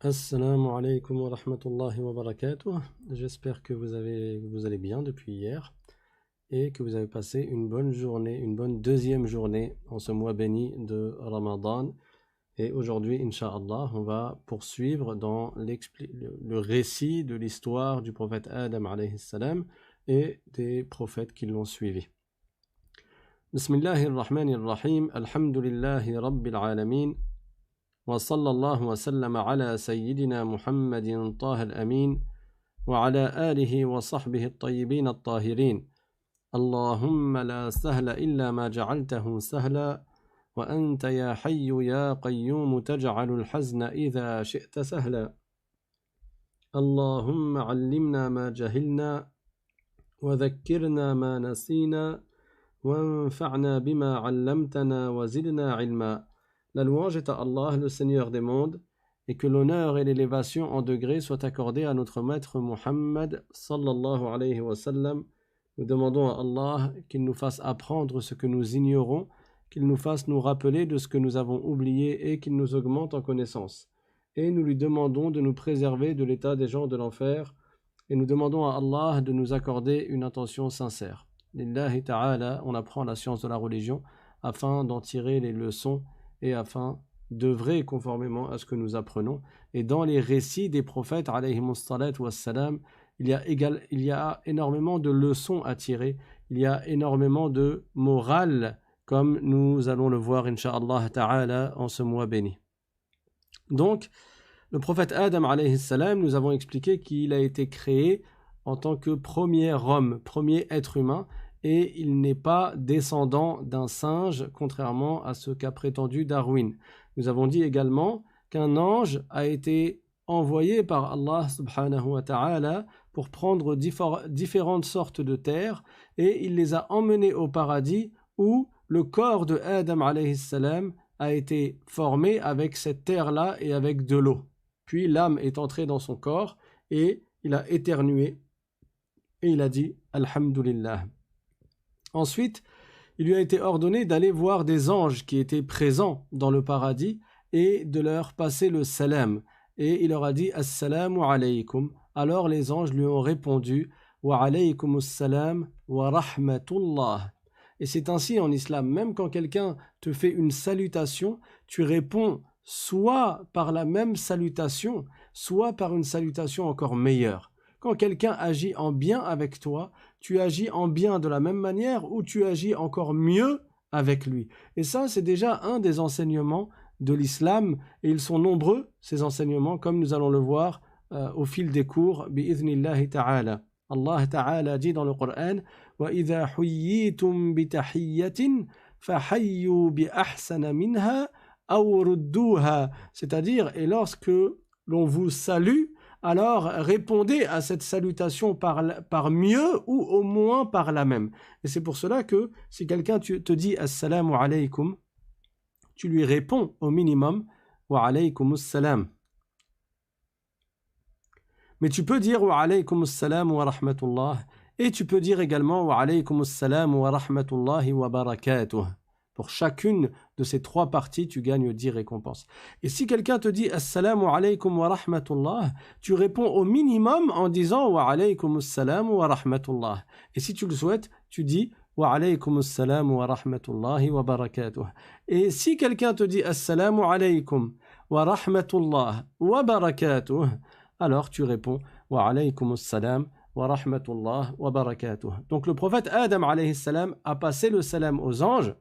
Assalamu alaikum wa rahmatullahi wa barakatuh. J'espère que vous allez bien depuis hier et que vous avez passé une bonne journée, une bonne deuxième journée en ce mois béni de Ramadan. Et aujourd'hui, Inch'Allah, on va poursuivre dans le récit de l'histoire du prophète Adam alayhi salam et des prophètes qui l'ont suivi. Bismillahirrahmanirrahim. Alhamdulillahi rabbil alamin. وصلى الله وسلم على سيدنا محمد طه الأمين وعلى آله وصحبه الطيبين الطاهرين اللهم لا سهل إلا ما جعلته سهلا وأنت يا حي يا قيوم تجعل الحزن إذا شئت سهلا اللهم علمنا ما جهلنا وذكرنا ما نسينا وانفعنا بما علمتنا وزدنا علما. La louange est à Allah, le Seigneur des mondes, et que l'honneur et l'élévation en degrés soient accordés à notre maître Muhammad sallallahu alayhi wa sallam. Nous demandons à Allah qu'il nous fasse apprendre ce que nous ignorons, qu'il nous fasse nous rappeler de ce que nous avons oublié et qu'il nous augmente en connaissance. Et nous lui demandons de nous préserver de l'état des gens de l'enfer, et nous demandons à Allah de nous accorder une intention sincère. Lillahi ta'ala, on apprend la science de la religion afin d'en tirer les leçons et afin d'œuvrer conformément à ce que nous apprenons. Et dans les récits des prophètes, wassalam, il y a énormément de leçons à tirer, il y a énormément de morale, comme nous allons le voir, incha'Allah ta'ala, en ce mois béni. Donc, le prophète Adam, alayhi salam, nous avons expliqué qu'il a été créé en tant que premier homme, premier être humain, et il n'est pas descendant d'un singe, contrairement à ce qu'a prétendu Darwin. Nous avons dit également qu'un ange a été envoyé par Allah subhanahu wa ta'ala pour prendre différentes sortes de terres, et il les a emmenés au paradis où le corps de Adam alayhi salam a été formé avec cette terre-là et avec de l'eau. Puis l'âme est entrée dans son corps et il a éternué et il a dit « Alhamdulillah ». Ensuite, il lui a été ordonné d'aller voir des anges qui étaient présents dans le paradis et de leur passer le salam. Et il leur a dit « Assalamu alaykum ». Alors les anges lui ont répondu « Wa alaykum assalam wa rahmatullah ». Et c'est ainsi en islam, même quand quelqu'un te fait une salutation, tu réponds soit par la même salutation, soit par une salutation encore meilleure. Quand quelqu'un agit en bien avec toi, tu agis en bien de la même manière ou tu agis encore mieux avec lui. Et ça, c'est déjà un des enseignements de l'islam et ils sont nombreux, ces enseignements, comme nous allons le voir au fil des cours, bi'idhnillahi ta'ala. Allah ta'ala dit dans le Coran وَإِذَا حُيِّيتُمْ بِتَحِيَّةٍ فَحَيُّوا بِأَحْسَنَ مِنْهَا أَوْ رُدُّوهَا. C'est-à-dire, et lorsque l'on vous salue, alors répondez à cette salutation par mieux ou au moins par la même. Et c'est pour cela que si quelqu'un te dit Assalamu alaykum, tu lui réponds au minimum Wa alaykum assalam. Mais tu peux dire Wa alaykum assalam wa rahmatullah et tu peux dire également Wa alaykum assalam wa rahmatullahi wa barakatuh. Pour chacune de ces trois parties, tu gagnes 10 récompenses. Et si quelqu'un te dit Assalamu alaykum wa rahmatullah, tu réponds au minimum en disant Wa alaykum assalam wa rahmatullah. Et si tu le souhaites, tu dis Wa alaykum assalam wa rahmatullahi wa barakatuh. Et si quelqu'un te dit Assalamu alaykum wa rahmatullah wa barakatuh, alors tu réponds Wa alaykum assalam wa rahmatullah wa barakatuh. Donc le prophète Adam alayhi salam a passé le salam aux anges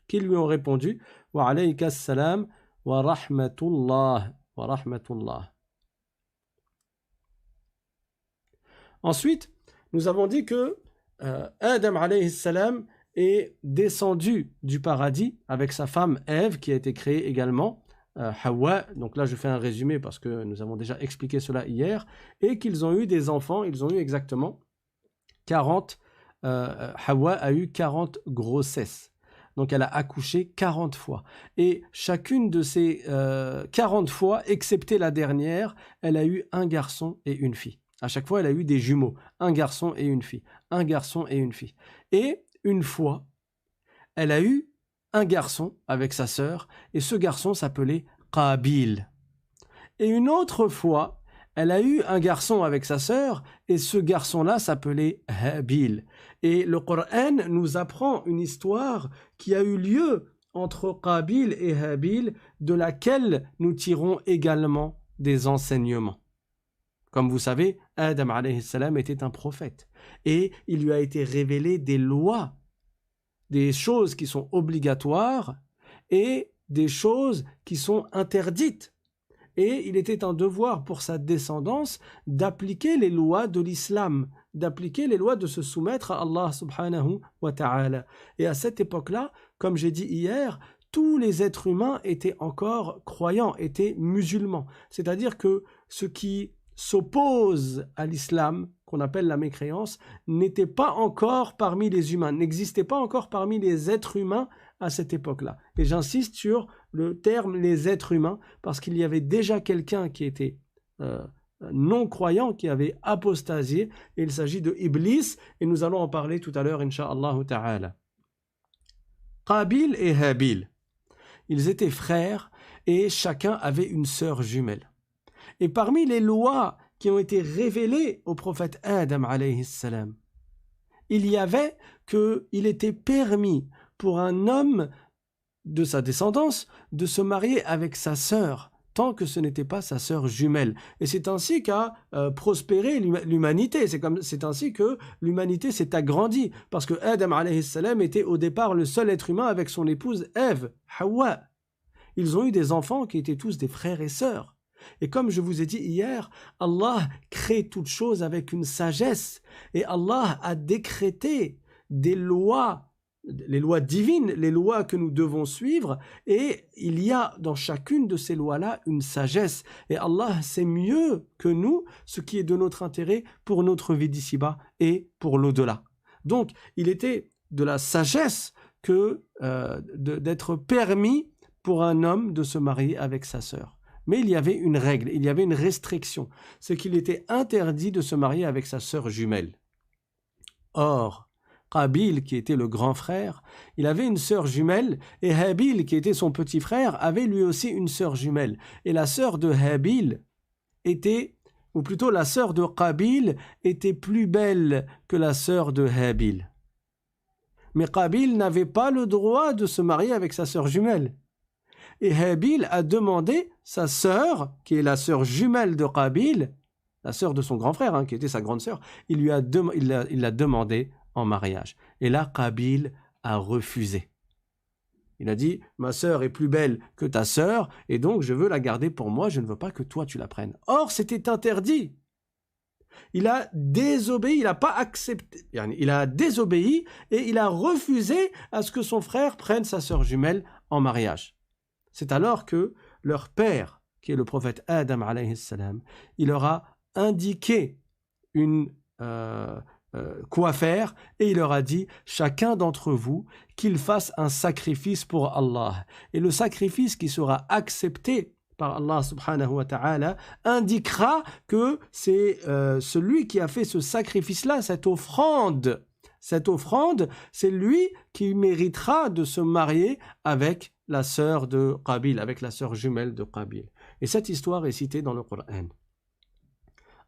qui lui ont répondu wa alayka salam wa rahmatullah wa rahmatullah. Ensuite, nous avons dit que Adam alayhi salam est descendu du paradis avec sa femme Ève qui a été créée également, Hawa. Donc là je fais un résumé parce que nous avons déjà expliqué cela hier, et qu'ils ont eu des enfants. Ils ont eu exactement 40 Hawa a eu 40 grossesses. Donc elle a accouché 40 fois. Et chacune de ces 40 fois, excepté la dernière, elle a eu un garçon et une fille. À chaque fois, elle a eu des jumeaux. Un garçon et une fille. Un garçon et une fille. Et une fois, elle a eu un garçon avec sa sœur. Et ce garçon s'appelait Qabil. Et une autre fois, elle a eu un garçon avec sa sœur, et ce garçon-là s'appelait Habil. Et le Coran nous apprend une histoire qui a eu lieu entre Qabil et Habil, de laquelle nous tirons également des enseignements. Comme vous savez, Adam alayhi salam était un prophète, et il lui a été révélé des lois, des choses qui sont obligatoires, et des choses qui sont interdites. Et il était un devoir pour sa descendance d'appliquer les lois de l'islam, d'appliquer les lois de se soumettre à Allah subhanahu wa ta'ala. Et à cette époque-là, comme j'ai dit hier, tous les êtres humains étaient encore croyants, étaient musulmans. C'est-à-dire que ce qui s'oppose à l'islam, qu'on appelle la mécréance, n'était pas encore parmi les humains, n'existait pas encore parmi les êtres humains à cette époque-là. Et j'insiste sur le terme les êtres humains, parce qu'il y avait déjà quelqu'un qui était non-croyant, qui avait apostasié, et il s'agit de Iblis, et nous allons en parler tout à l'heure, incha'Allah ta'ala. Qabil et Habil, ils étaient frères, et chacun avait une sœur jumelle. Et parmi les lois qui ont été révélées au prophète Adam alayhi salam, il y avait qu'il était permis pour un homme de sa descendance de se marier avec sa sœur, tant que ce n'était pas sa sœur jumelle. Et c'est ainsi qu'a prospéré l'humanité. C'est ainsi que l'humanité s'est agrandie. Parce que Adam alayhi salam était au départ le seul être humain avec son épouse Ève, Hawa. Ils ont eu des enfants qui étaient tous des frères et sœurs. Et comme je vous ai dit hier, Allah crée toutes choses avec une sagesse. Et Allah a décrété des lois, les lois divines, les lois que nous devons suivre. Et il y a dans chacune de ces lois-là une sagesse. Et Allah sait mieux que nous ce qui est de notre intérêt pour notre vie d'ici-bas et pour l'au-delà. Donc, il était de la sagesse que d'être permis pour un homme de se marier avec sa sœur. Mais il y avait une règle, il y avait une restriction, c'est qu'il était interdit de se marier avec sa sœur jumelle. Or, Qabil, qui était le grand frère, il avait une sœur jumelle, et Habil, qui était son petit frère, avait lui aussi une sœur jumelle. Et la sœur de Habil était, ou plutôt la sœur de Qabil, était plus belle que la sœur de Habil. Mais Qabil n'avait pas le droit de se marier avec sa sœur jumelle. Et Habil a demandé sa sœur, qui est la sœur jumelle de Qabil, la sœur de son grand frère, qui était sa grande sœur, il l'a demandé en mariage. Et là, Qabil a refusé. Il a dit, ma sœur est plus belle que ta sœur, et donc je veux la garder pour moi, je ne veux pas que toi tu la prennes. Or, c'était interdit. Il a désobéi, il n'a pas accepté, il a désobéi, et il a refusé à ce que son frère prenne sa sœur jumelle en mariage. C'est alors que leur père, qui est le prophète Adam alayhi salam, il leur a indiqué quoi faire, et il leur a dit, chacun d'entre vous, qu'il fasse un sacrifice pour Allah. Et le sacrifice qui sera accepté par Allah subhanahu wa ta'ala indiquera que c'est celui qui a fait ce sacrifice-là, cette offrande, c'est lui qui méritera de se marier avec la sœur de Qabil, avec la sœur jumelle de Qabil. Et cette histoire est citée dans le Coran.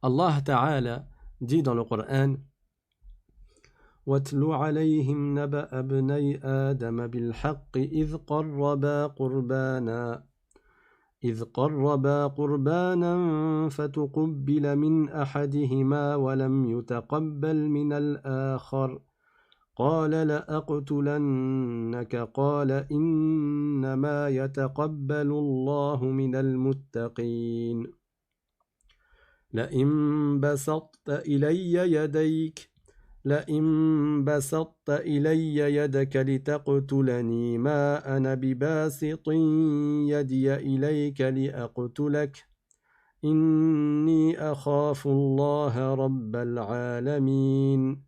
Allah Ta'ala dit dans le Coran, وَاتْلُ عَلَيْهِمْ نَبَأَ ابْنَيْ آدَمَ بِالْحَقِّ إذ قربا قربانا فتقبل من أحدهما ولم يتقبل من الآخر قال لأقتلنك قال إنما يتقبل الله من المتقين لئن بسطت إلي يدك لتقتلني ما أنا بباسط يدي إليك لأقتلك إني أخاف الله رب العالمين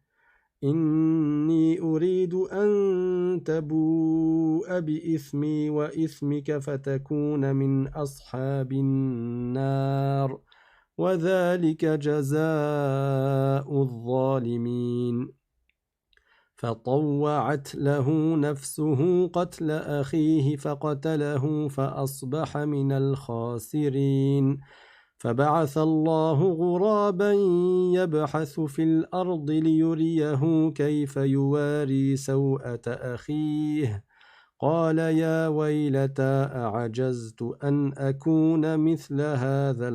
إني أريد أن تبوء بإثمي وإثمك فتكون من أصحاب النار وذلك جزاء الظالمين فطوعت له نفسه قتل أخيه فقتله فأصبح من الخاسرين فبعث الله غرابا يبحث في الأرض ليريه كيف يواري سوءة أخيه قال يا ويلتى أعجزت أن أكون مثل هذا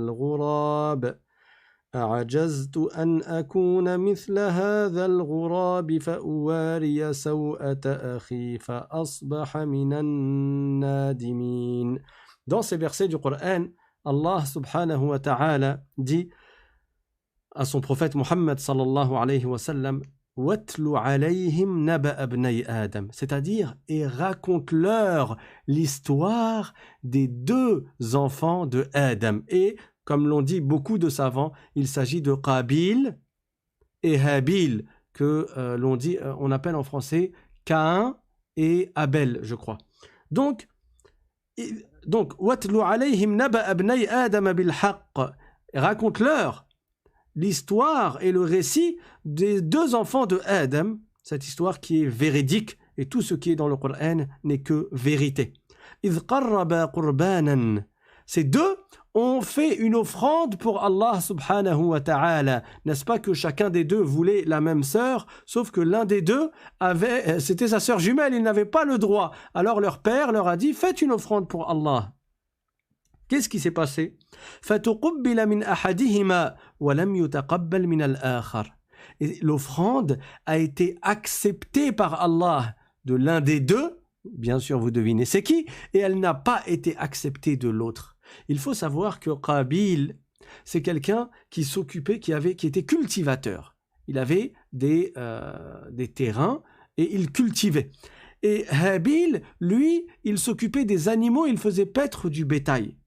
الغراب فأواري سوءة أخي فأصبح من النادمين. Dans ces versets du Coran, Allah subhanahu wa ta'ala dit à son prophète Muhammad sallallahu alayhi wa sallam Watlu alayhim naba abnay Adam, c'est-à-dire et raconte-leur l'histoire des deux enfants de Adam. Et comme l'ont dit beaucoup de savants, il s'agit de Qabil et Habil, que on appelle en français Caïn et Abel, je crois. Donc Watlu alayhim naba abnay Adam bil haqq, raconte-leur l'histoire et le récit des deux enfants de Adam, cette histoire qui est véridique, et tout ce qui est dans le Coran n'est que vérité. إِذْ قَرَّبَا قُرْبَانًا, ces deux ont fait une offrande pour Allah subhanahu wa ta'ala. N'est-ce pas que chacun des deux voulait la même sœur, sauf que l'un des deux c'était sa sœur jumelle, il n'avait pas le droit. Alors leur père leur a dit, faites une offrande pour Allah. Qu'est-ce qui s'est passé? فَتُقُبِّلَ مِنْ أَحَدِهِمَا وَلَمْ يُتَقَبَّلْ مِنَ الْآخَرِ. Et l'offrande a été acceptée par Allah de l'un des deux, bien sûr vous devinez c'est qui, et elle n'a pas été acceptée de l'autre. Il faut savoir que Qabil, c'est quelqu'un qui s'occupait, qui était cultivateur. Il avait des terrains et il cultivait. Et Habil, lui, il s'occupait des animaux, il faisait paître du bétail.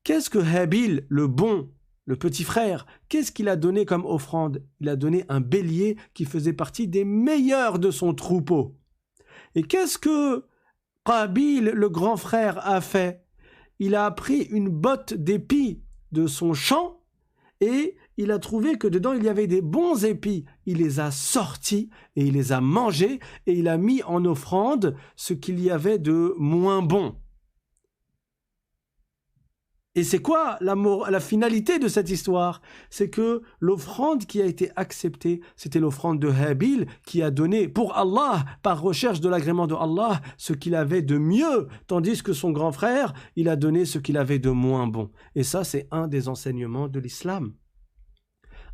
Qu'est-ce que Habil, le bon, le petit frère, qu'est-ce qu'il a donné comme offrande? Il a donné un bélier qui faisait partie des meilleurs de son troupeau. Et qu'est-ce que Qabil, le grand frère, a fait? Il a pris une botte d'épis de son champ et il a trouvé que dedans il y avait des bons épis. Il les a sortis et il les a mangés et il a mis en offrande ce qu'il y avait de moins bon. Et c'est quoi la finalité de cette histoire? C'est que l'offrande qui a été acceptée, c'était l'offrande de Habil qui a donné pour Allah, par recherche de l'agrément de Allah, ce qu'il avait de mieux, tandis que son grand frère, il a donné ce qu'il avait de moins bon. Et ça, c'est un des enseignements de l'islam.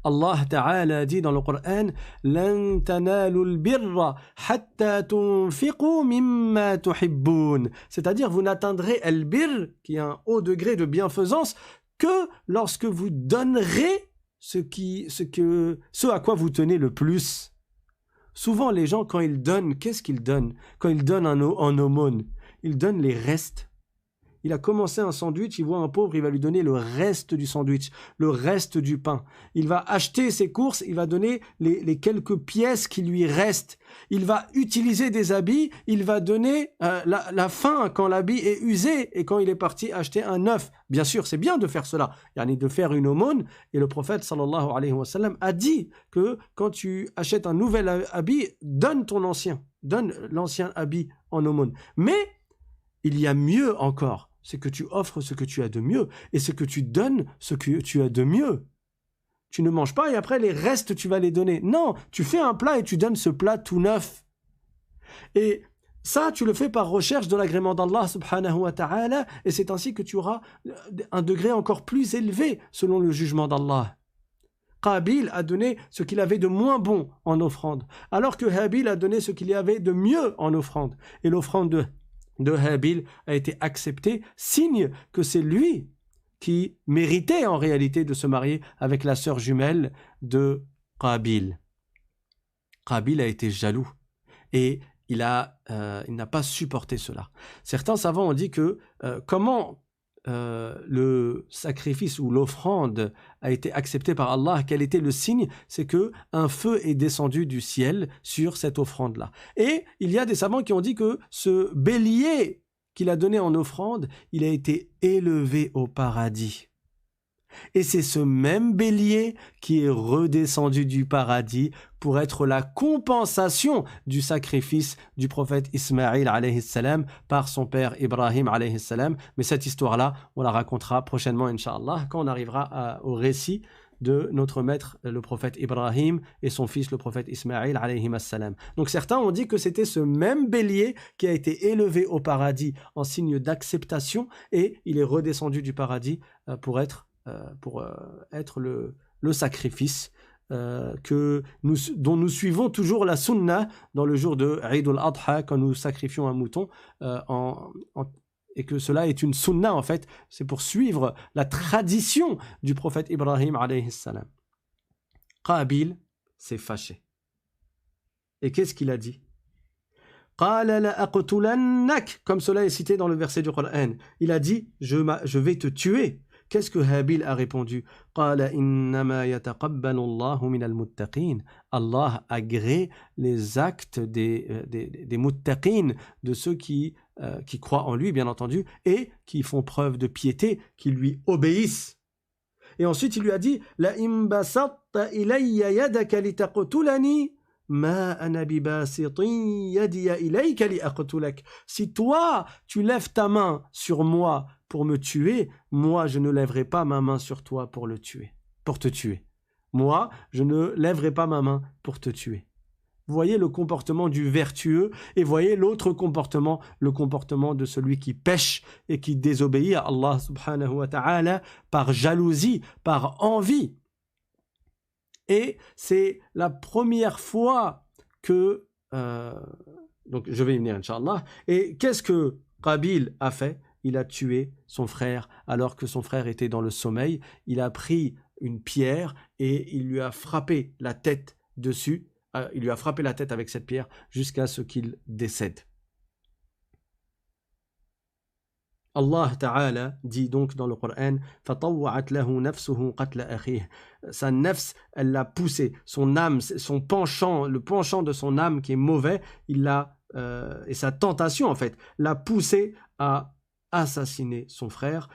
Allah Ta'ala dit dans le Coran لَن تَنَالُوا الْبِرَّ حَتَّى تُنْفِقُوا مِمَّا تُحِبُّونَ. C'est-à-dire vous n'atteindrez al-birr, qui est un haut degré de bienfaisance, que lorsque vous donnerez ce à quoi vous tenez le plus. Souvent les gens quand ils donnent, qu'est-ce qu'ils donnent? Quand ils donnent en aumône, ils donnent les restes. Il a commencé un sandwich, il voit un pauvre, il va lui donner le reste du sandwich, le reste du pain. Il va acheter ses courses, il va donner les quelques pièces qui lui restent. Il va utiliser des habits, il va donner la fin quand l'habit est usé et quand il est parti acheter un neuf. Bien sûr, c'est bien de faire cela, de faire une aumône. Et le prophète sallallahu alayhi wa sallam a dit que quand tu achètes un nouvel habit, donne l'ancien habit en aumône. Mais il y a mieux encore. C'est que tu offres ce que tu as de mieux et c'est que tu donnes ce que tu as de mieux. Tu ne manges pas et après les restes tu vas les donner. Non, tu fais un plat et tu donnes ce plat tout neuf. Et ça, tu le fais par recherche de l'agrément d'Allah subhanahu wa ta'ala et c'est ainsi que tu auras un degré encore plus élevé selon le jugement d'Allah. Qabil a donné ce qu'il avait de moins bon en offrande, alors que Habil a donné ce qu'il y avait de mieux en offrande. Et l'offrande de Habil a été accepté, signe que c'est lui qui méritait en réalité de se marier avec la sœur jumelle de Qabil. Qabil a été jaloux et il n'a pas supporté cela. Certains savants ont dit que comment le sacrifice ou l'offrande a été accepté par Allah, quel était le signe? C'est que un feu est descendu du ciel sur cette offrande-là. Et il y a des savants qui ont dit que ce bélier qu'il a donné en offrande, il a été élevé au paradis. Et c'est ce même bélier qui est redescendu du paradis pour être la compensation du sacrifice du prophète Ismaïl alayhi salam par son père Ibrahim alayhi salam. Mais cette histoire-là, on la racontera prochainement, Inch'Allah, quand on arrivera au récit de notre maître, le prophète Ibrahim, et son fils, le prophète Ismaïl alayhi salam. Donc certains ont dit que c'était ce même bélier qui a été élevé au paradis en signe d'acceptation, et il est redescendu du paradis pour être le sacrifice dont nous suivons toujours la sunna dans le jour de Eid al-Adha, quand nous sacrifions un mouton, et que cela est une sunna en fait, c'est pour suivre la tradition du prophète Ibrahim alayhi salam. Qabil s'est fâché. Et qu'est-ce qu'il a dit? Comme cela est cité dans le verset du Coran. Il a dit, je vais te tuer. Qu'est-ce que Habil a répondu? Allah agrée les actes des muttaqin, de ceux qui croient en lui, bien entendu, et qui font preuve de piété, qui lui obéissent. Et ensuite, il lui a dit, La imbasatta ilayya yadaka litaqtulani ma ana bibasitin yadiya ilayka liaqtulak. Si toi, tu lèves ta main sur moi pour me tuer, moi, je ne lèverai pas ma main sur toi pour te tuer. Moi, je ne lèverai pas ma main pour te tuer. Vous voyez le comportement du vertueux et voyez l'autre comportement, le comportement de celui qui pêche et qui désobéit à Allah subhanahu wa ta'ala par jalousie, par envie. Et c'est la première fois que... donc je vais y venir, Inch'Allah. Et qu'est-ce que Qabil a fait? Il a tué son frère alors que son frère était dans le sommeil. Il a pris une pierre et il lui a frappé la tête dessus. Il lui a frappé la tête avec cette pierre jusqu'à ce qu'il décède. Allah Ta'ala dit donc dans le Coran, sa nafs, elle l'a poussé, son âme, son penchant, le penchant de son âme qui est mauvais, et sa tentation en fait, l'a poussé à assassiner son frère,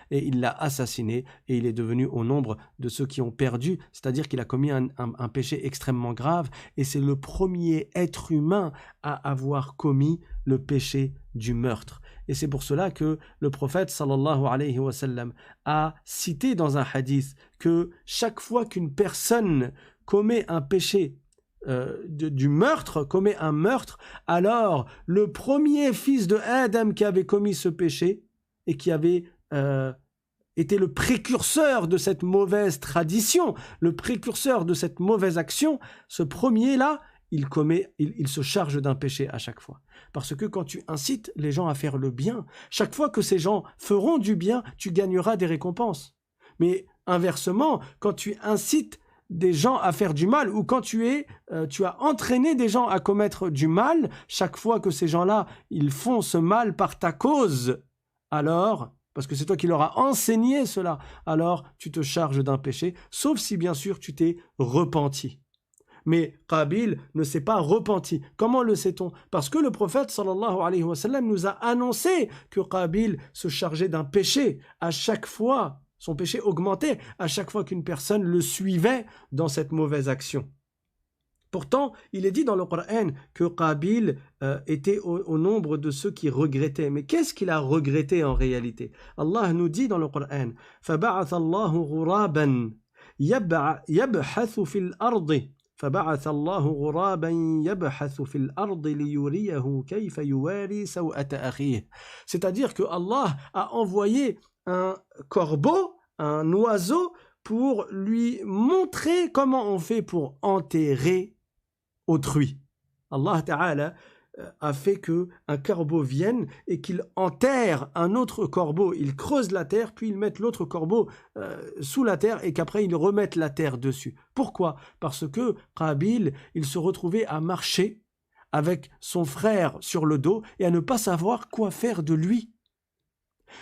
et il l'a assassiné et il est devenu au nombre de ceux qui ont perdu, c'est-à-dire qu'il a commis un péché extrêmement grave, et c'est le premier être humain à avoir commis le péché du meurtre. Et c'est pour cela que le prophète sallallahu alayhi wa sallam a cité dans un hadith que chaque fois qu'une personne commet un péché du meurtre, commet un meurtre, alors le premier fils de Adam qui avait commis ce péché et qui avait été le précurseur de cette mauvaise tradition, le précurseur de cette mauvaise action, ce premier-là, il se charge d'un péché à chaque fois. Parce que quand tu incites les gens à faire le bien, chaque fois que ces gens feront du bien, tu gagneras des récompenses. Mais inversement, quand tu incites des gens à faire du mal, ou quand tu as entraîné des gens à commettre du mal, chaque fois que ces gens-là, ils font ce mal par ta cause, alors, parce que c'est toi qui leur as enseigné cela, alors tu te charges d'un péché, sauf si bien sûr tu t'es repenti. Mais Qabil ne s'est pas repenti. Comment le sait-on? Parce que le prophète sallallahu alayhi wa sallam nous a annoncé que Qabil se chargeait d'un péché à chaque fois. Son péché augmentait à chaque fois qu'une personne le suivait dans cette mauvaise action. Pourtant, il est dit dans le Coran que Qabil était au nombre de ceux qui regrettaient. Mais qu'est-ce qu'il a regretté en réalité? Allah nous dit dans le Coran فَبَعَثَ اللَّهُ غُرَابًا يَبْحَثُ فِي الْأَرْضِ فبعث الله غرابا يبحث في الأرض ليريه كيف يواري سوءة أخيه. C'est-à-dire que Allah a envoyé un corbeau, un oiseau, pour lui montrer comment on fait pour enterrer autrui. Allah Ta'ala a fait qu'un corbeau vienne et qu'il enterre un autre corbeau. Il creuse la terre, puis ils mettent l'autre corbeau sous la terre et qu'après ils remettent la terre dessus. Pourquoi? Parce que Qabil, il se retrouvait à marcher avec son frère sur le dos et à ne pas savoir quoi faire de lui.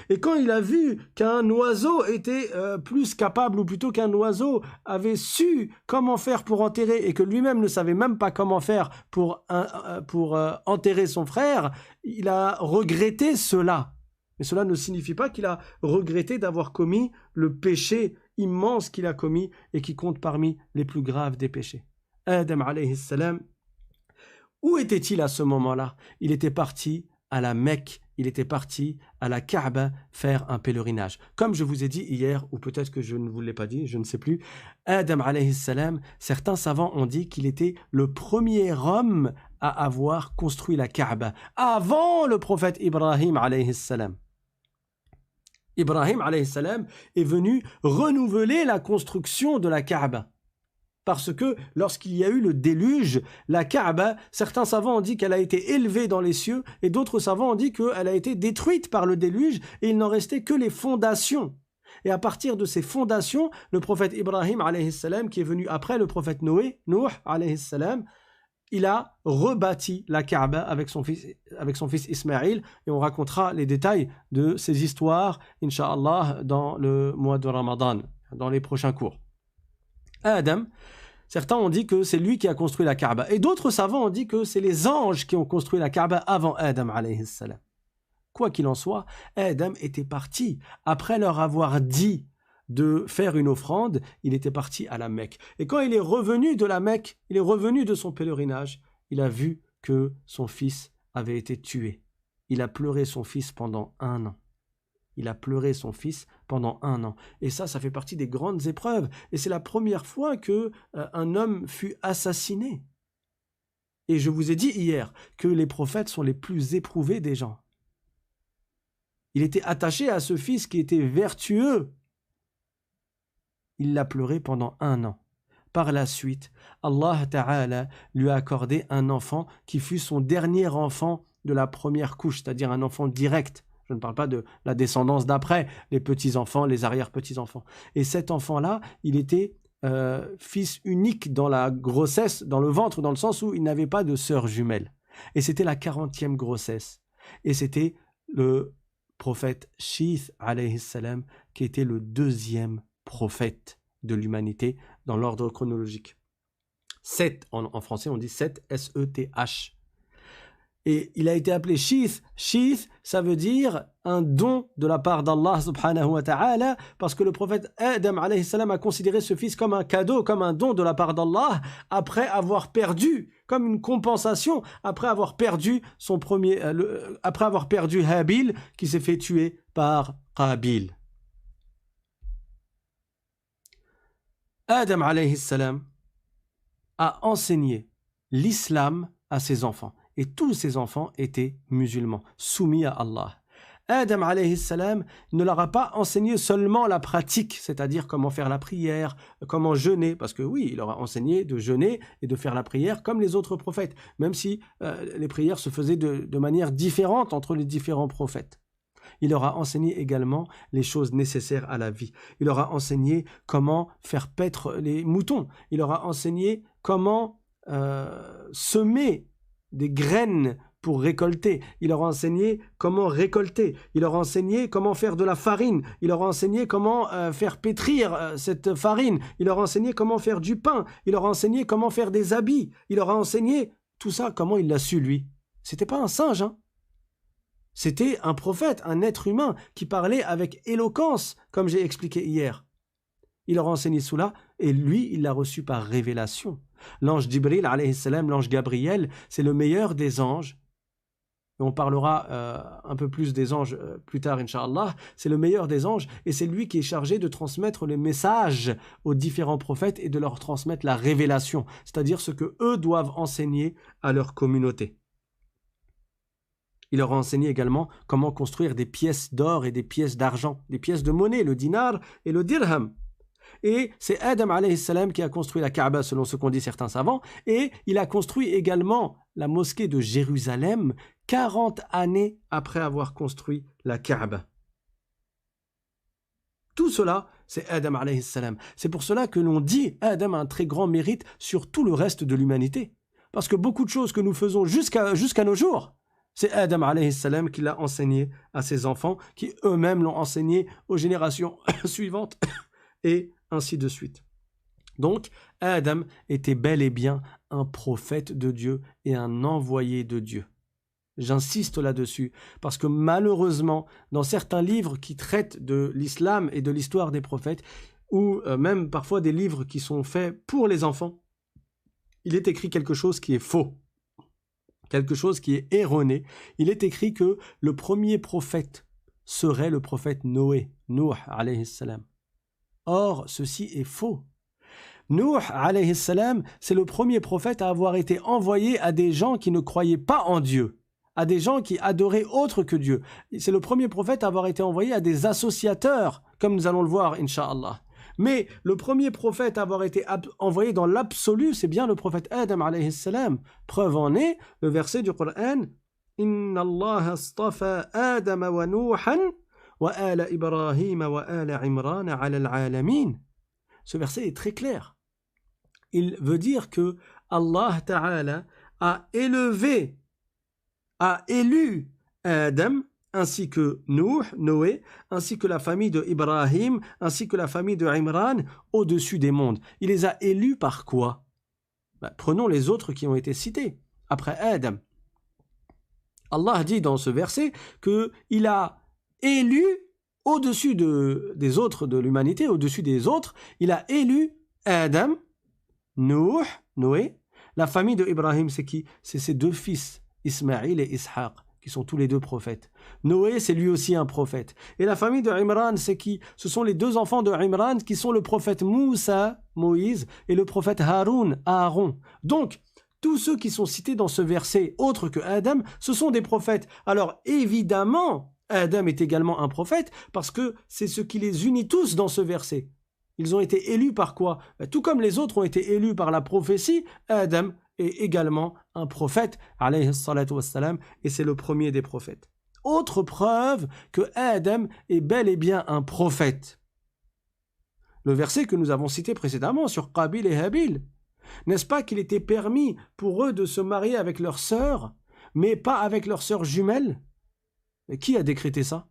Et quand il a vu qu'un oiseau était plus capable, ou plutôt qu'un oiseau avait su comment faire pour enterrer et que lui-même ne savait même pas comment faire pour enterrer son frère, il a regretté cela. Mais cela ne signifie pas qu'il a regretté d'avoir commis le péché immense qu'il a commis et qui compte parmi les plus graves des péchés. Adam alayhi salam, où était-il à ce moment-là? Il était parti à la Mecque, il était parti à la Kaaba faire un pèlerinage. Comme je vous ai dit hier, ou peut-être que je ne vous l'ai pas dit, je ne sais plus, Adam alayhi salam, certains savants ont dit qu'il était le premier homme à avoir construit la Kaaba, avant le prophète Ibrahim alayhi salam. Ibrahim alayhi salam est venu renouveler la construction de la Kaaba. Parce que lorsqu'il y a eu le déluge, la Kaaba, certains savants ont dit qu'elle a été élevée dans les cieux et d'autres savants ont dit qu'elle a été détruite par le déluge et il n'en restait que les fondations. Et à partir de ces fondations, le prophète Ibrahim alayhi salam, qui est venu après le prophète Noé, Nuh alayhi salam, il a rebâti la Kaaba avec son fils Ismaïl et on racontera les détails de ces histoires, Inch'Allah, dans le mois de Ramadan, dans les prochains cours. Adam, certains ont dit que c'est lui qui a construit la Kaaba et d'autres savants ont dit que c'est les anges qui ont construit la Kaaba avant Adam alayhi salam. Quoi qu'il en soit, Adam était parti après leur avoir dit de faire une offrande, il était parti à la Mecque. Et quand il est revenu de la Mecque, il est revenu de son pèlerinage, il a vu que son fils avait été tué. Il a pleuré son fils pendant 1 an. Il a pleuré son fils pendant 1 an. Et ça fait partie des grandes épreuves. Et c'est la première fois que un homme fut assassiné. Et je vous ai dit hier que les prophètes sont les plus éprouvés des gens. Il était attaché à ce fils qui était vertueux. Il l'a pleuré pendant 1 an. Par la suite, Allah Ta'ala lui a accordé un enfant qui fut son dernier enfant de la première couche, c'est-à-dire un enfant direct. Je ne parle pas de la descendance d'après, les petits-enfants, les arrière-petits-enfants. Et cet enfant-là, il était fils unique dans la grossesse, dans le ventre, dans le sens où il n'avait pas de sœur jumelle. Et c'était la 40e grossesse. Et c'était le prophète Shith alayhi salam qui était le 2e prophète de l'humanité dans l'ordre chronologique. Seth, en français on dit Seth, S-E-T-H. Et il a été appelé Shith. Shith, ça veut dire un don de la part d'Allah subhanahu wa ta'ala, parce que le prophète Adam alayhi salam a considéré ce fils comme un cadeau, comme un don de la part d'Allah, après avoir perdu, comme une compensation, après avoir perdu après avoir perdu Habil, qui s'est fait tuer par Qabil. Adam alayhi salam a enseigné l'islam à ses enfants. Et tous ses enfants étaient musulmans, soumis à Allah. Adam alayhi salam ne leur a pas enseigné seulement la pratique, c'est-à-dire comment faire la prière, comment jeûner, parce que oui, il leur a enseigné de jeûner et de faire la prière comme les autres prophètes, même si les prières se faisaient de manière différente entre les différents prophètes. Il leur a enseigné également les choses nécessaires à la vie. Il leur a enseigné comment faire paître les moutons. Il leur a enseigné comment semer des graines pour récolter. Il leur a enseigné comment récolter. Il leur a enseigné comment faire de la farine. Il leur a enseigné comment faire pétrir cette farine. Il leur a enseigné comment faire du pain. Il leur a enseigné comment faire des habits. Il leur a enseigné tout ça, comment il l'a su lui. C'était pas un singe, hein. C'était un prophète, un être humain qui parlait avec éloquence, comme j'ai expliqué hier. Il leur a enseigné cela et lui, il l'a reçu par révélation. L'ange Jibril, alayhi salam, l'ange Gabriel, c'est le meilleur des anges. Et on parlera un peu plus des anges plus tard, Inch'Allah. C'est le meilleur des anges et c'est lui qui est chargé de transmettre les messages aux différents prophètes et de leur transmettre la révélation, c'est-à-dire ce que eux doivent enseigner à leur communauté. Il leur a enseigné également comment construire des pièces d'or et des pièces d'argent, des pièces de monnaie, le dinar et le dirham. Et c'est Adam alayhi salam qui a construit la Kaaba selon ce qu'ont dit certains savants, et il a construit également la mosquée de Jérusalem 40 années après avoir construit la Kaaba. Tout cela, c'est Adam alayhi salam. C'est pour cela que l'on dit Adam a un très grand mérite sur tout le reste de l'humanité. Parce que beaucoup de choses que nous faisons jusqu'à nos jours, c'est Adam alayhi salam qui l'a enseigné à ses enfants, qui eux-mêmes l'ont enseigné aux générations suivantes, et ainsi de suite. Donc, Adam était bel et bien un prophète de Dieu et un envoyé de Dieu. J'insiste là-dessus, parce que malheureusement, dans certains livres qui traitent de l'islam et de l'histoire des prophètes, ou même parfois des livres qui sont faits pour les enfants, il est écrit quelque chose qui est faux, quelque chose qui est erroné. Il est écrit que le premier prophète serait le prophète Noé, Nuh alayhi salam. Or, ceci est faux. Nuh alayhi salam, c'est le premier prophète à avoir été envoyé à des gens qui ne croyaient pas en Dieu, à des gens qui adoraient autre que Dieu. C'est le premier prophète à avoir été envoyé à des associateurs, comme nous allons le voir, Inch'Allah. Mais le premier prophète à avoir été envoyé dans l'absolu, c'est bien le prophète Adam alayhi salam. Preuve en est le verset du Coran « Inna Allah astafa Adam wa Nuhan wa ala Ibrahim wa ala Imran ala al-alamin » Ce verset est très clair. Il veut dire que Allah Ta'ala a élu Adam, ainsi que Noé, ainsi que la famille de Ibrahim, ainsi que la famille de Imran, au-dessus des mondes. Il les a élus par quoi? Prenons les autres qui ont été cités, après Adam. Allah dit dans ce verset qu'il a élu, au-dessus des autres de l'humanité, au-dessus des autres, il a élu Adam, Noé. La famille de Ibrahim, c'est qui? C'est ses deux fils, Ismaïl et Ishaq, qui sont tous les deux prophètes. Noé, c'est lui aussi un prophète. Et la famille de Imran, c'est qui? Ce sont les deux enfants de Imran qui sont le prophète Moussa, Moïse, et le prophète Haroun, Aaron. Donc, tous ceux qui sont cités dans ce verset, autres que Adam, ce sont des prophètes. Alors, évidemment, Adam est également un prophète, parce que c'est ce qui les unit tous dans ce verset. Ils ont été élus par quoi? Tout comme les autres ont été élus par la prophétie, Adam est également un prophète, alayhi salatu wassalam, et c'est le premier des prophètes. Autre preuve que Adam est bel et bien un prophète. Le verset que nous avons cité précédemment sur Qabil et Habil. N'est-ce pas qu'il était permis pour eux de se marier avec leur sœur, mais pas avec leur sœur jumelle? Mais qui a décrété ça?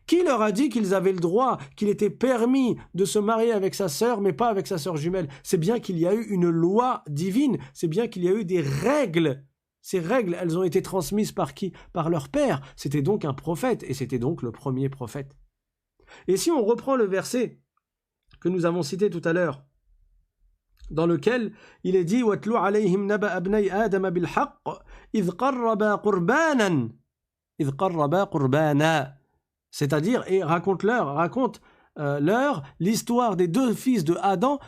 Qui leur a dit qu'ils avaient le droit, qu'il était permis de se marier avec sa sœur, mais pas avec sa sœur jumelle? C'est bien qu'il y a eu une loi divine, c'est bien qu'il y a eu des règles. Ces règles, elles ont été transmises par qui? Par leur père. C'était donc un prophète, et c'était donc le premier prophète. Et si on reprend le verset que nous avons cité tout à l'heure, dans lequel il est dit « وَاتْلُ عَلَيْهِمْ نَبَأَ ابْنَيْ آدَمَ بِالْحَقِّ إِذْ قَرَّبَا قُرْبَانًا » C'est-à-dire, et raconte leur l'histoire des deux fils de Adam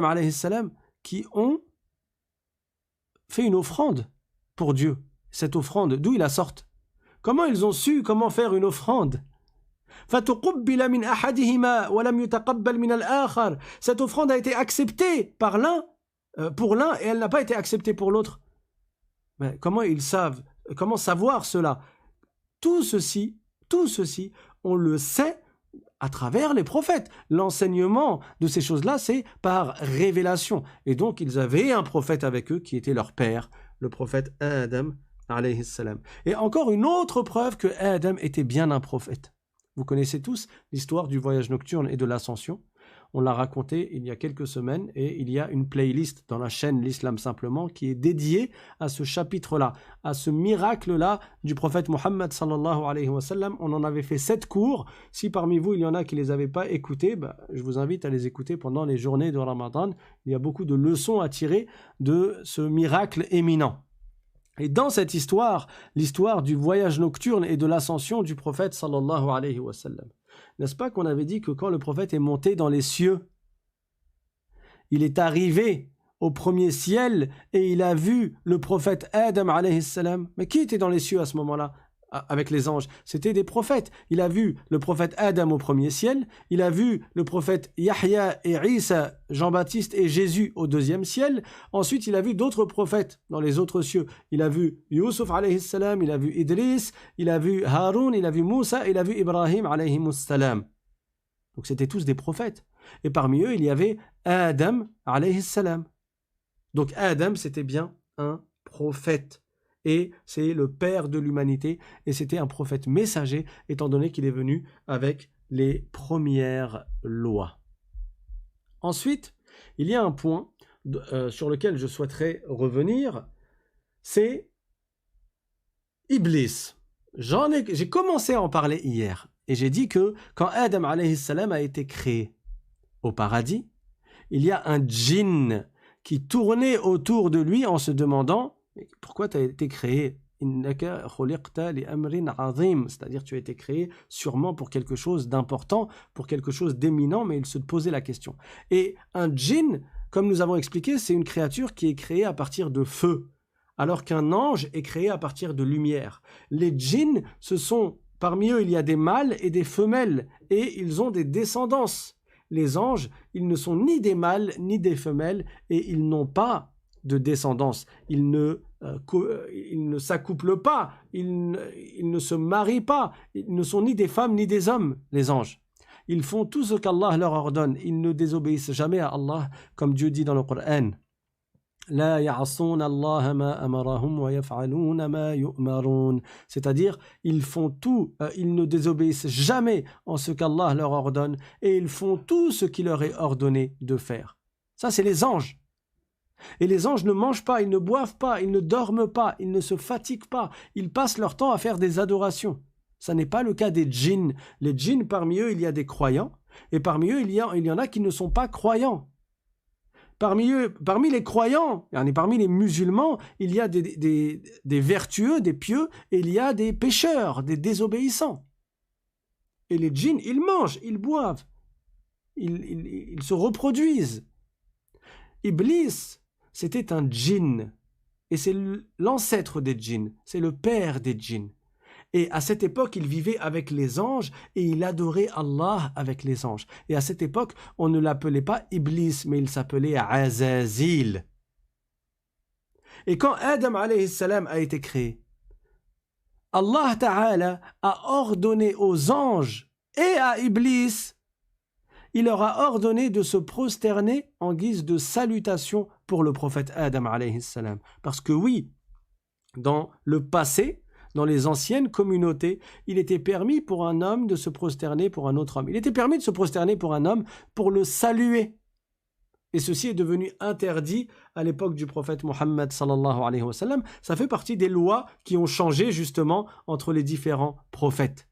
alayhi salam, qui ont fait une offrande pour Dieu. Cette offrande, d'où ils la sortent? Comment ils ont su comment faire une offrande? Cette offrande a été acceptée par l'un, pour l'un, et elle n'a pas été acceptée pour l'autre. Mais comment ils savent? Comment savoir cela? Tout ceci, on le sait à travers les prophètes. L'enseignement de ces choses-là, c'est par révélation. Et donc, ils avaient un prophète avec eux qui était leur père, le prophète Adam, alayhi salam. Et encore une autre preuve que Adam était bien un prophète. Vous connaissez tous l'histoire du voyage nocturne et de l'ascension. On l'a raconté il y a quelques semaines et il y a une playlist dans la chaîne L'Islam Simplement qui est dédiée à ce chapitre-là, à ce miracle-là du prophète Mohammed sallallahu alayhi wa sallam. On en avait fait 7 cours. Si parmi vous, il y en a qui ne les avaient pas écoutés, je vous invite à les écouter pendant les journées de Ramadan. Il y a beaucoup de leçons à tirer de ce miracle éminent. Et dans cette histoire, l'histoire du voyage nocturne et de l'ascension du prophète sallallahu alayhi wa sallam, n'est-ce pas qu'on avait dit que quand le prophète est monté dans les cieux, il est arrivé au premier ciel et il a vu le prophète Adam alayhi salam. Mais qui était dans les cieux à ce moment-là avec les anges? C'était des prophètes. Il a vu le prophète Adam au premier ciel, il a vu le prophète Yahya et Isa, Jean-Baptiste et Jésus au deuxième ciel. Ensuite, il a vu d'autres prophètes dans les autres cieux. Il a vu Yusuf alayhi salam, il a vu Idris, il a vu Haroun, il a vu Moussa, il a vu Ibrahim alayhi salam. Donc c'était tous des prophètes. Et parmi eux, il y avait Adam alayhi salam. Donc Adam, c'était bien un prophète. Et c'est le père de l'humanité, et c'était un prophète messager, étant donné qu'il est venu avec les premières lois. Ensuite, il y a un point sur lequel je souhaiterais revenir, c'est Iblis. J'ai commencé à en parler hier. Et j'ai dit que quand Adam alayhi salam a été créé au paradis, il y a un djinn qui tournait autour de lui en se demandant pourquoi tu as été créé. C'est-à-dire tu as été créé sûrement pour quelque chose d'important, pour quelque chose d'éminent, mais il se posait la question. Et un djinn, comme nous avons expliqué, c'est une créature qui est créée à partir de feu, alors qu'un ange est créé à partir de lumière. Les djinns, parmi eux, il y a des mâles et des femelles, et ils ont des descendances. Les anges, ils ne sont ni des mâles ni des femelles, et ils n'ont pas de descendance. Ils ne s'accouplent pas, ils ne se marient pas, ils ne sont ni des femmes ni des hommes, les anges. Ils font tout ce qu'Allah leur ordonne. Ils ne désobéissent jamais à Allah, comme Dieu dit dans le Coran. لا يعصون الله ما أمرهم ويفعلون ما يؤمرون. C'est-à-dire, ils font tout, ils ne désobéissent jamais en ce qu'Allah leur ordonne et ils font tout ce qui leur est ordonné de faire. Ça, c'est les anges. Et les anges ne mangent pas, ils ne boivent pas, ils ne dorment pas, ils ne se fatiguent pas, ils passent leur temps à faire des adorations. Ça n'est pas le cas des djinns. Les djinns, parmi eux, il y a des croyants et parmi eux, il y en a qui ne sont pas croyants. Parmi les croyants, parmi les musulmans, il y a des vertueux, des pieux, et il y a des pécheurs, des désobéissants. Et les djinns, ils mangent, ils boivent, ils se reproduisent. Iblis, c'était un djinn, et c'est l'ancêtre des djinns, c'est le père des djinns. Et à cette époque, il vivait avec les anges et il adorait Allah avec les anges. Et à cette époque, on ne l'appelait pas Iblis, mais il s'appelait Azazil. Et quand Adam alayhi salam a été créé, Allah Ta'ala a ordonné aux anges et à Iblis, il leur a ordonné de se prosterner en guise de salutation pour le prophète Adam alayhi salam. Parce que oui, dans le passé, dans les anciennes communautés, il était permis pour un homme de se prosterner pour un autre homme. Il était permis de se prosterner pour un homme pour le saluer. Et ceci est devenu interdit à l'époque du prophète Mohammed sallallahu alayhi wa sallam. Ça fait partie des lois qui ont changé justement entre les différents prophètes.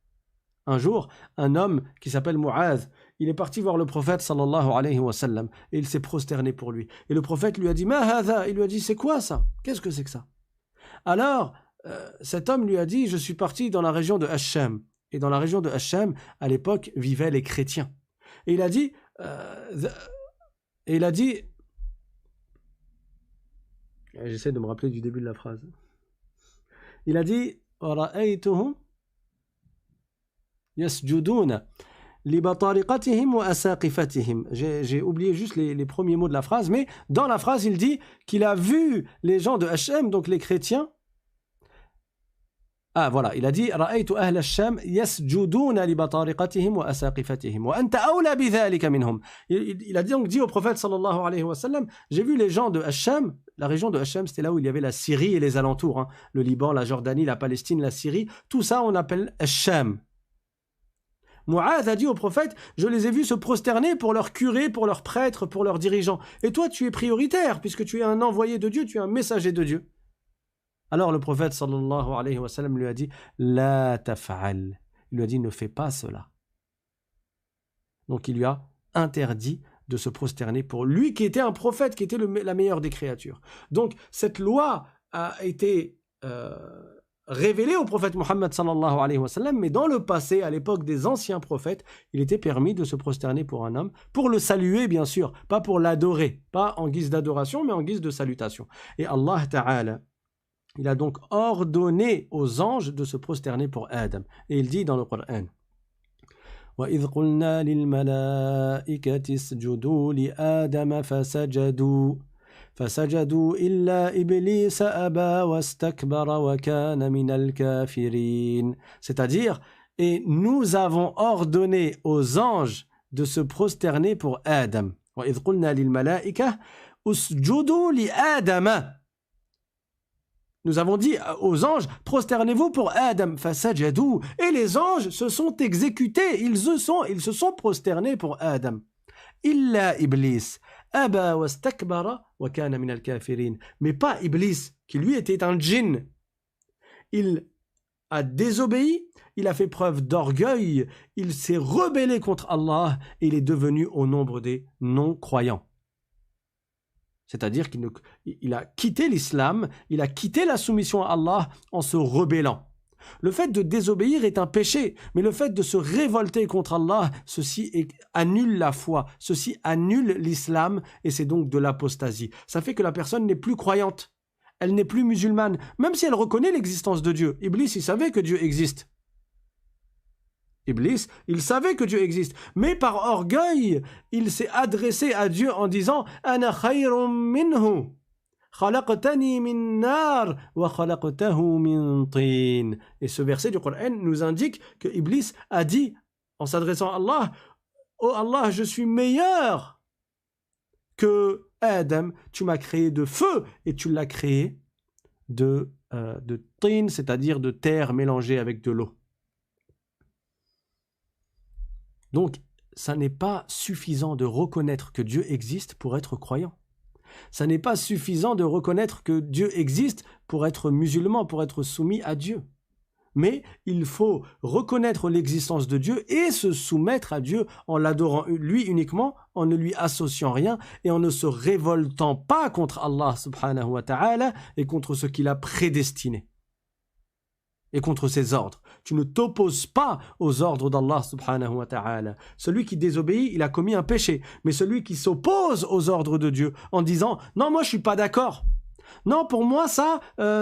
Un jour, un homme qui s'appelle Mu'adh, il est parti voir le prophète sallallahu alayhi wa sallam et il s'est prosterné pour lui. Et le prophète lui a dit « Ma hadha » Il lui a dit « C'est quoi ça? Qu'est-ce que c'est que ça ?» Alors, cet homme lui a dit « Je suis parti dans la région de Hacham. » Et dans la région de Hacham, à l'époque, vivaient les chrétiens. Et il a dit j'essaie de me rappeler du début de la phrase. Il a dit « Ra'aytuhum yasjuduna li batariqatihim wa asaqifatihim » J'ai oublié juste les premiers mots de la phrase, mais dans la phrase, il dit qu'il a vu les gens de Hacham, donc les chrétiens. Ah voilà, il a dit رأيت أهل الشام يسجدون لبطارقتهم وأساقفتهم وأنت أولى بذلك منهم. Il a donc dit au prophète sallallahu alayhi wa sallam, j'ai vu les gens de Hacham. La région de Hacham, c'était là où il y avait la Syrie et les alentours, hein. Le Liban, la Jordanie, la Palestine, la Syrie, tout ça on appelle Hacham. Mu'adh a dit au prophète, je les ai vus se prosterner pour leurs curés, pour leurs prêtres, pour leurs dirigeants. Et toi tu es prioritaire puisque tu es un envoyé de Dieu, tu es un messager de Dieu. Alors le prophète sallallahu alayhi wa sallam lui a dit La taf'al. Il lui a dit ne fais pas cela. Donc il lui a interdit de se prosterner pour lui qui était un prophète, qui était la meilleure des créatures. Donc cette loi a été révélée au prophète Mohammed sallallahu alayhi wa sallam, mais dans le passé, à l'époque des anciens prophètes, il était permis de se prosterner pour un homme, pour le saluer bien sûr, pas pour l'adorer, pas en guise d'adoration, mais en guise de salutation. Et Allah Ta'ala, il a donc ordonné aux anges de se prosterner pour Adam. Et il dit dans le Coran وَإِذْ قُلْنَا لِلْمَلَائِكَةِ اسْجُدُوا لِآدَمَ فَسَجَدُوا إِلَّا إِبْلِيسَ أَبَى وَاسْتَكْبَرَ وَكَانَ مِنَ الْكَافِرِينَ. C'est-à-dire, et nous avons ordonné aux anges de se prosterner pour Adam. وَإِذْ قُلْنَا لِلْمَلَائِكَةِ اسْجُدُوا لِآدَمَ. Nous avons dit aux anges, prosternez-vous pour Adam, fasajadou, et les anges se sont exécutés, ils se sont prosternés pour Adam. Illa Iblis, aba wastakbara wa kana min al-kafirin. Mais pas Iblis, qui lui était un djinn. Il a désobéi, il a fait preuve d'orgueil, il s'est rebellé contre Allah et il est devenu au nombre des non-croyants. C'est-à-dire qu'il a quitté l'islam, il a quitté la soumission à Allah en se rebellant. Le fait de désobéir est un péché, mais le fait de se révolter contre Allah, ceci annule la foi, ceci annule l'islam et c'est donc de l'apostasie. Ça fait que la personne n'est plus croyante, elle n'est plus musulmane, même si elle reconnaît l'existence de Dieu. Iblis, il savait que Dieu existe. Iblis, il savait que Dieu existe, mais par orgueil, il s'est adressé à Dieu en disant « Ana khayrun minhu ». Et ce verset du Coran nous indique que Iblis a dit en s'adressant à Allah, oh Allah, je suis meilleur que Adam, tu m'as créé de feu et tu l'as créé de tin, c'est-à-dire de terre mélangée avec de l'eau. Donc, ça n'est pas suffisant de reconnaître que Dieu existe pour être croyant. Ça n'est pas suffisant de reconnaître que Dieu existe pour être musulman, pour être soumis à Dieu. Mais il faut reconnaître l'existence de Dieu et se soumettre à Dieu en l'adorant lui uniquement, en ne lui associant rien et en ne se révoltant pas contre Allah subhanahu wa ta'ala et contre ce qu'il a prédestiné et contre ses ordres. Tu ne t'opposes pas aux ordres d'Allah subhanahu wa ta'ala. Celui qui désobéit, il a commis un péché. Mais celui qui s'oppose aux ordres de Dieu en disant « Non, moi je suis pas d'accord. Non, pour moi ça,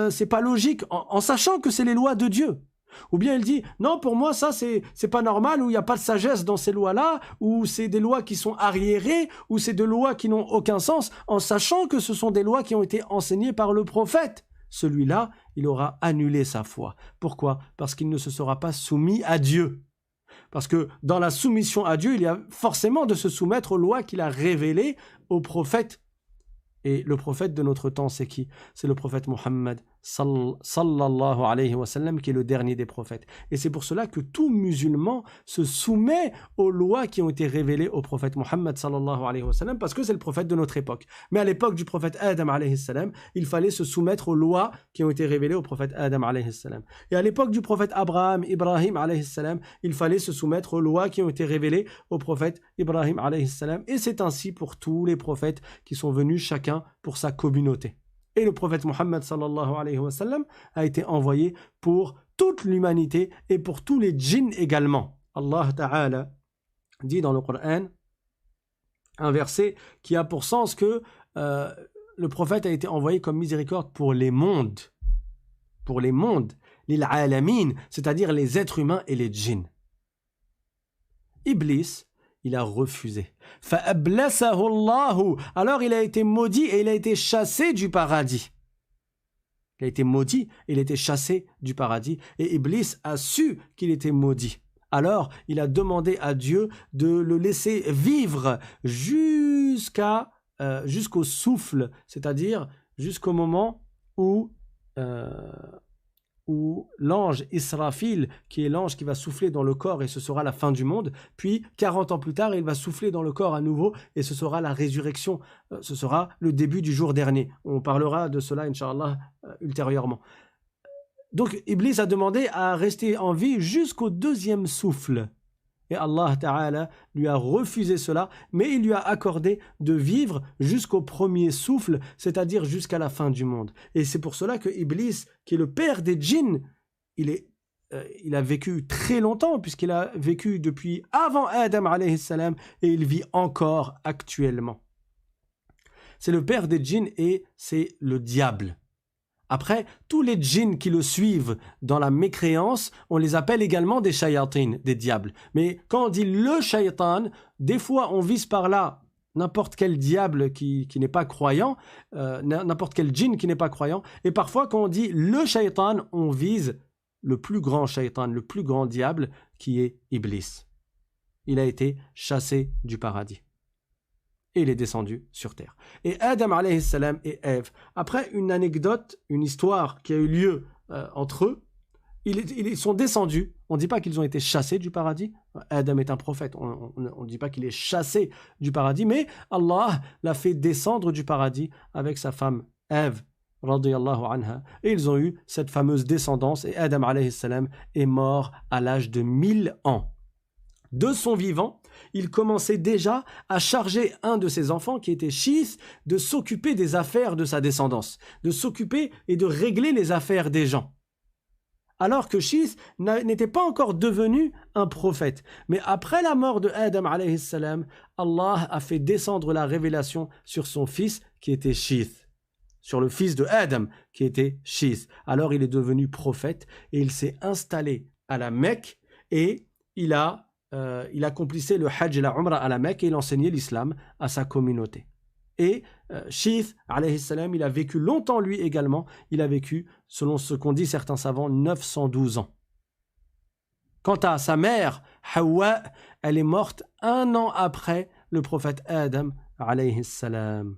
c'est pas logique. » en sachant que c'est les lois de Dieu. Ou bien il dit « Non, pour moi ça, c'est pas normal, ou il n'y a pas de sagesse dans ces lois-là, ou c'est des lois qui sont arriérées, ou c'est des lois qui n'ont aucun sens, en sachant que ce sont des lois qui ont été enseignées par le prophète. » Celui-là, il aura annulé sa foi. Pourquoi? Parce qu'il ne se sera pas soumis à Dieu. Parce que dans la soumission à Dieu, il y a forcément de se soumettre aux lois qu'il a révélées au prophète. Et le prophète de notre temps, c'est qui? C'est le prophète Mohammed sallallahu alayhi wa sallam, qui est le dernier des prophètes. Et c'est pour cela que tout musulman se soumet aux lois qui ont été révélées au prophète Mohammed sallallahu alayhi wa sallam, parce que c'est le prophète de notre époque. Mais à l'époque du prophète Adam alayhi salam, il fallait se soumettre aux lois qui ont été révélées au prophète Adam alayhi salam. Et à l'époque du prophète Ibrahim alayhi salam, il fallait se soumettre aux lois qui ont été révélées au prophète Ibrahim alayhi salam. Et c'est ainsi pour tous les prophètes qui sont venus chacun pour sa communauté. Et le prophète Mohammed sallallahu alayhi wa sallam a été envoyé pour toute l'humanité et pour tous les djinns également. Allah Ta'ala dit dans le Coran un verset qui a pour sens que le prophète a été envoyé comme miséricorde pour les mondes. Pour les mondes, lil alamin, c'est-à-dire les êtres humains et les djinns. Iblis, il a refusé. Alors il a été maudit et il a été chassé du paradis. Il a été maudit et il a été chassé du paradis. Et Iblis a su qu'il était maudit. Alors il a demandé à Dieu de le laisser vivre jusqu'au souffle, c'est-à-dire jusqu'au moment où l'ange Israfil, qui est l'ange qui va souffler dans le corps et ce sera la fin du monde, puis 40 ans plus tard, il va souffler dans le corps à nouveau et ce sera la résurrection, ce sera le début du jour dernier. On parlera de cela, Inch'Allah, ultérieurement. Donc, Iblis a demandé à rester en vie jusqu'au deuxième souffle. Et Allah Ta'ala lui a refusé cela, mais il lui a accordé de vivre jusqu'au premier souffle, c'est-à-dire jusqu'à la fin du monde. Et c'est pour cela que Iblis, qui est le père des djinns, il a vécu très longtemps, puisqu'il a vécu depuis avant Adam alayhi salam, et il vit encore actuellement. C'est le père des djinns et c'est le diable. Après, tous les djinns qui le suivent dans la mécréance, on les appelle également des shayatines, des diables. Mais quand on dit le shaytan, des fois on vise par là n'importe quel diable qui n'est pas croyant, n'importe quel djinn qui n'est pas croyant. Et parfois quand on dit le shaytan, on vise le plus grand shaytan, le plus grand diable qui est Iblis. Il a été chassé du paradis. Et il est descendu sur terre. Et Adam alayhi salam et Ève, après une anecdote, une histoire qui a eu lieu entre eux, ils sont descendus. On ne dit pas qu'ils ont été chassés du paradis. Adam est un prophète. On ne dit pas qu'il est chassé du paradis, mais Allah l'a fait descendre du paradis avec sa femme Ève radiyallahu anha, et ils ont eu cette fameuse descendance, et Adam alayhi salam est mort à l'âge de 1000 ans. De son vivant, il commençait déjà à charger un de ses enfants, qui était Shith, de s'occuper des affaires de sa descendance, de s'occuper et de régler les affaires des gens. Alors que Shith n'était pas encore devenu un prophète. Mais après la mort de Adam alayhi salam, Allah a fait descendre la révélation sur son fils qui était Shith, sur le fils de Adam qui était Shith. Alors il est devenu prophète et il s'est installé à la Mecque et il accomplissait le Hajj et la Umrah à la Mecque et il enseignait l'islam à sa communauté. Et Shith, alayhi salam, il a vécu longtemps lui également. Il a vécu, selon ce qu'ont dit certains savants, 912 ans. Quant à sa mère, Hawa, elle est morte 1 an après le prophète Adam, alayhi salam.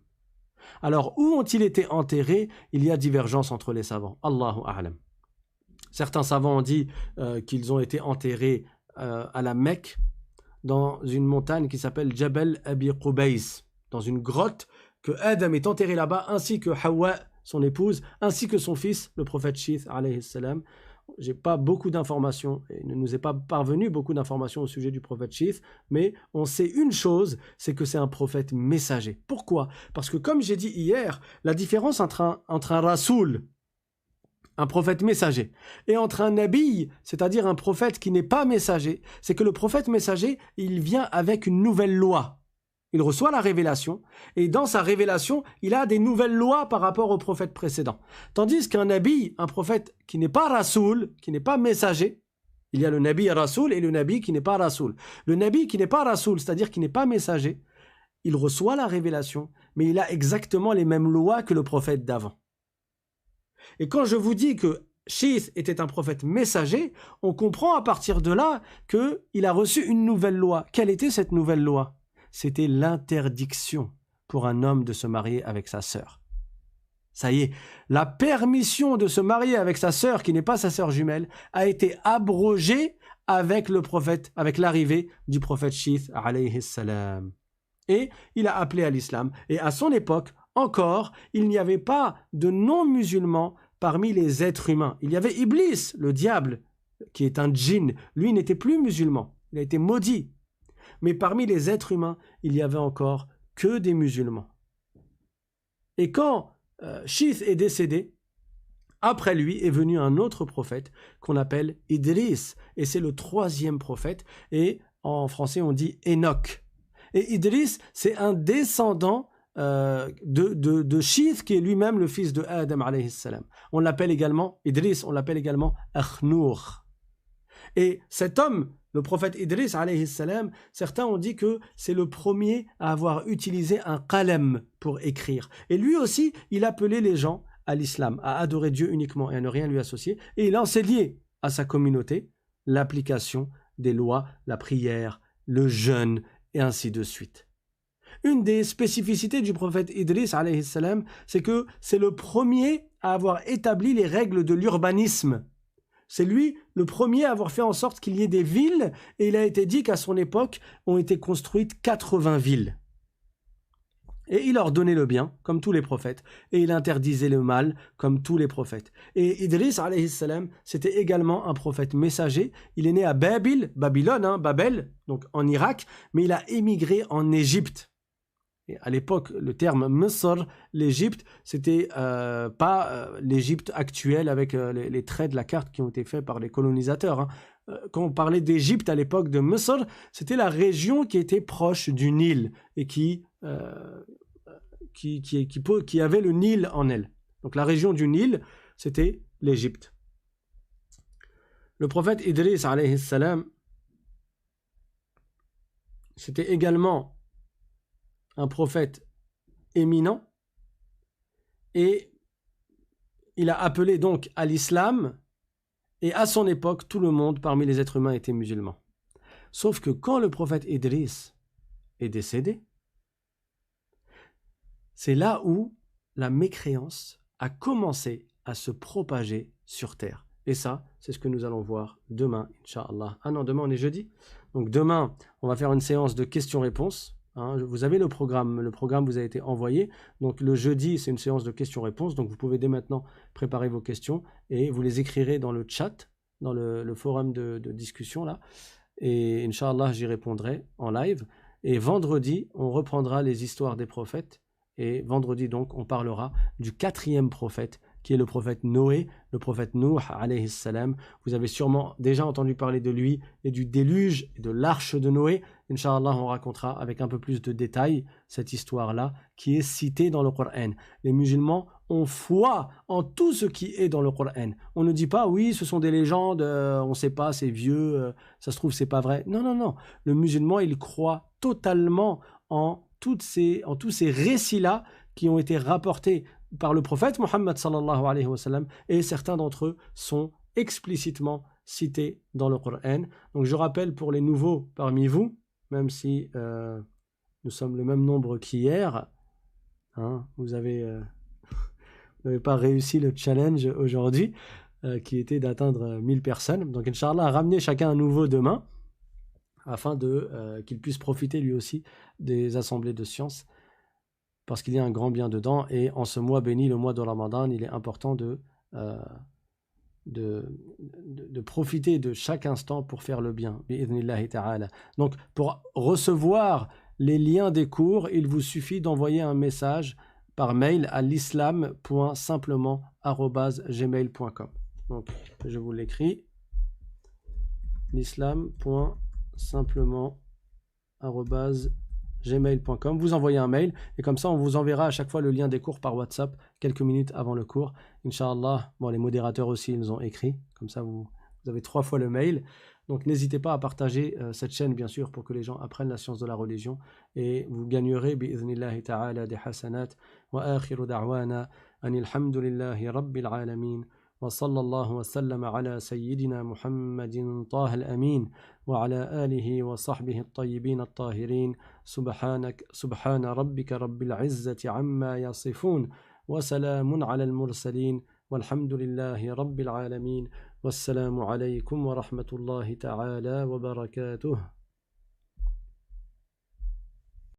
Alors, où ont-ils été enterrés? Il y a divergence entre les savants. Allahu a'lam. Certains savants ont dit qu'ils ont été enterrés à la Mecque, dans une montagne qui s'appelle Jabal Abi Qubays, dans une grotte, que Adam est enterré là-bas, ainsi que Hawa, son épouse, ainsi que son fils, le prophète Shith, alayhi salam. J'ai pas beaucoup d'informations, et il ne nous est pas parvenu beaucoup d'informations au sujet du prophète Shith, mais on sait une chose, c'est que c'est un prophète messager. Pourquoi? Parce que comme j'ai dit hier, la différence entre un rasoul, un prophète messager, et entre un nabi, c'est-à-dire un prophète qui n'est pas messager, c'est que le prophète messager, il vient avec une nouvelle loi. Il reçoit la révélation, et dans sa révélation, il a des nouvelles lois par rapport au prophète précédent. Tandis qu'un nabi, un prophète qui n'est pas rasoul, qui n'est pas messager, il y a le nabi rasoul et le nabi qui n'est pas rasoul. Le nabi qui n'est pas rasoul, c'est-à-dire qui n'est pas messager, il reçoit la révélation, mais il a exactement les mêmes lois que le prophète d'avant. Et quand je vous dis que Shith était un prophète messager, on comprend à partir de là qu'il a reçu une nouvelle loi. Quelle était cette nouvelle loi? C'était l'interdiction pour un homme de se marier avec sa sœur. Ça y est, la permission de se marier avec sa sœur, qui n'est pas sa sœur jumelle, a été abrogée avec le prophète, avec l'arrivée du prophète Shith, alayhi salam. Et il a appelé à l'islam. Et à son époque, encore, il n'y avait pas de non-musulmans parmi les êtres humains. Il y avait Iblis, le diable, qui est un djinn. Lui n'était plus musulman. Il a été maudit. Mais parmi les êtres humains, il n'y avait encore que des musulmans. Et quand Shith est décédé, après lui est venu un autre prophète qu'on appelle Idris. Et c'est le 3e prophète. Et en français, on dit Enoch. Et Idris, c'est un descendant de Shith, qui est lui-même le fils de Adam, alayhi salam. On l'appelle également, Idris, on l'appelle également Akhnour. Et cet homme, le prophète Idris, alayhi salam, certains ont dit que c'est le premier à avoir utilisé un qalam pour écrire. Et lui aussi, il appelait les gens à l'islam, à adorer Dieu uniquement et à ne rien lui associer. Et il enseignait à sa communauté l'application des lois, la prière, le jeûne, et ainsi de suite. Une des spécificités du prophète Idris, alayhi salam, c'est que c'est le premier à avoir établi les règles de l'urbanisme. C'est lui le premier à avoir fait en sorte qu'il y ait des villes, et il a été dit qu'à son époque ont été construites 80 villes. Et il ordonnait le bien, comme tous les prophètes, et il interdisait le mal, comme tous les prophètes. Et Idris, alayhi salam, c'était également un prophète messager. Il est né à Babylone, Babel, donc en Irak, mais il a émigré en Égypte. Et à l'époque, le terme Misr, l'Égypte, c'était pas l'Égypte actuelle avec les traits de la carte qui ont été faits par les colonisateurs. Quand on parlait d'Égypte à l'époque de Misr, c'était la région qui était proche du Nil et qui avait le Nil en elle. Donc la région du Nil, c'était l'Égypte. Le prophète Idris, alayhi salam, c'était également un prophète éminent et il a appelé donc à l'islam, et à son époque, tout le monde parmi les êtres humains était musulman. Sauf que quand le prophète Idris est décédé, c'est là où la mécréance a commencé à se propager sur terre. Et ça, c'est ce que nous allons voir demain, Inch'Allah. Ah non, demain on est jeudi. Donc demain, on va faire une séance de questions-réponses. Hein, vous avez le programme vous a été envoyé. Donc le jeudi, c'est une séance de questions-réponses. Donc vous pouvez dès maintenant préparer vos questions et vous les écrirez dans le chat, dans le forum de discussion là. Et Inch'Allah, j'y répondrai en live. Et vendredi, on reprendra les histoires des prophètes. Et vendredi, donc, on parlera du 4e prophète, qui est le prophète Noé, le prophète Nuh, alayhi salam. Vous avez sûrement déjà entendu parler de lui et du déluge et de l'arche de Noé. Inch'Allah, on racontera avec un peu plus de détails cette histoire-là, qui est citée dans le Coran. Les musulmans ont foi en tout ce qui est dans le Coran. On ne dit pas, oui, ce sont des légendes, on ne sait pas, c'est vieux, ça se trouve, c'est pas vrai. Non, non, non. Le musulman, il croit totalement en tous ces récits-là qui ont été rapportés par le prophète Mohammed sallallahu alayhi wa sallam, et certains d'entre eux sont explicitement cités dans le Coran. Donc je rappelle pour les nouveaux parmi vous, même si nous sommes le même nombre qu'hier, hein, vous n'avez pas réussi le challenge aujourd'hui, qui était d'atteindre 1000 personnes. Donc Inch'Allah, ramenez chacun un nouveau demain, afin qu'il puisse profiter lui aussi des assemblées de sciences, parce qu'il y a un grand bien dedans. Et en ce mois béni, le mois de Ramadan, il est important de profiter de chaque instant pour faire le bien. Bi'idhnillahi ta'ala. Donc pour recevoir les liens des cours, il vous suffit d'envoyer un message par mail à l'islam.simplement@gmail.com. Donc je vous l'écris, l'islam.simplement@gmail.com. Vous envoyez un mail et comme ça on vous enverra à chaque fois le lien des cours par WhatsApp quelques minutes avant le cours. Inch'Allah, bon, les modérateurs aussi ils nous ont écrit, comme ça vous avez 3 fois le mail. Donc n'hésitez pas à partager cette chaîne bien sûr pour que les gens apprennent la science de la religion, et vous gagnerez bi'idhnillahi ta'ala des hasanat. Wa akhiru da'wana anil hamdulillahi rabbil alamin. وصلى الله وسلم على سيدنا محمد طه الأمين وعلى آله وصحبه الطيبين الطاهرين. سبحان ربك رب العزة عما يصفون وسلام على المرسلين والحمد لله رب العالمين. والسلام عليكم ورحمة الله تعالى وبركاته.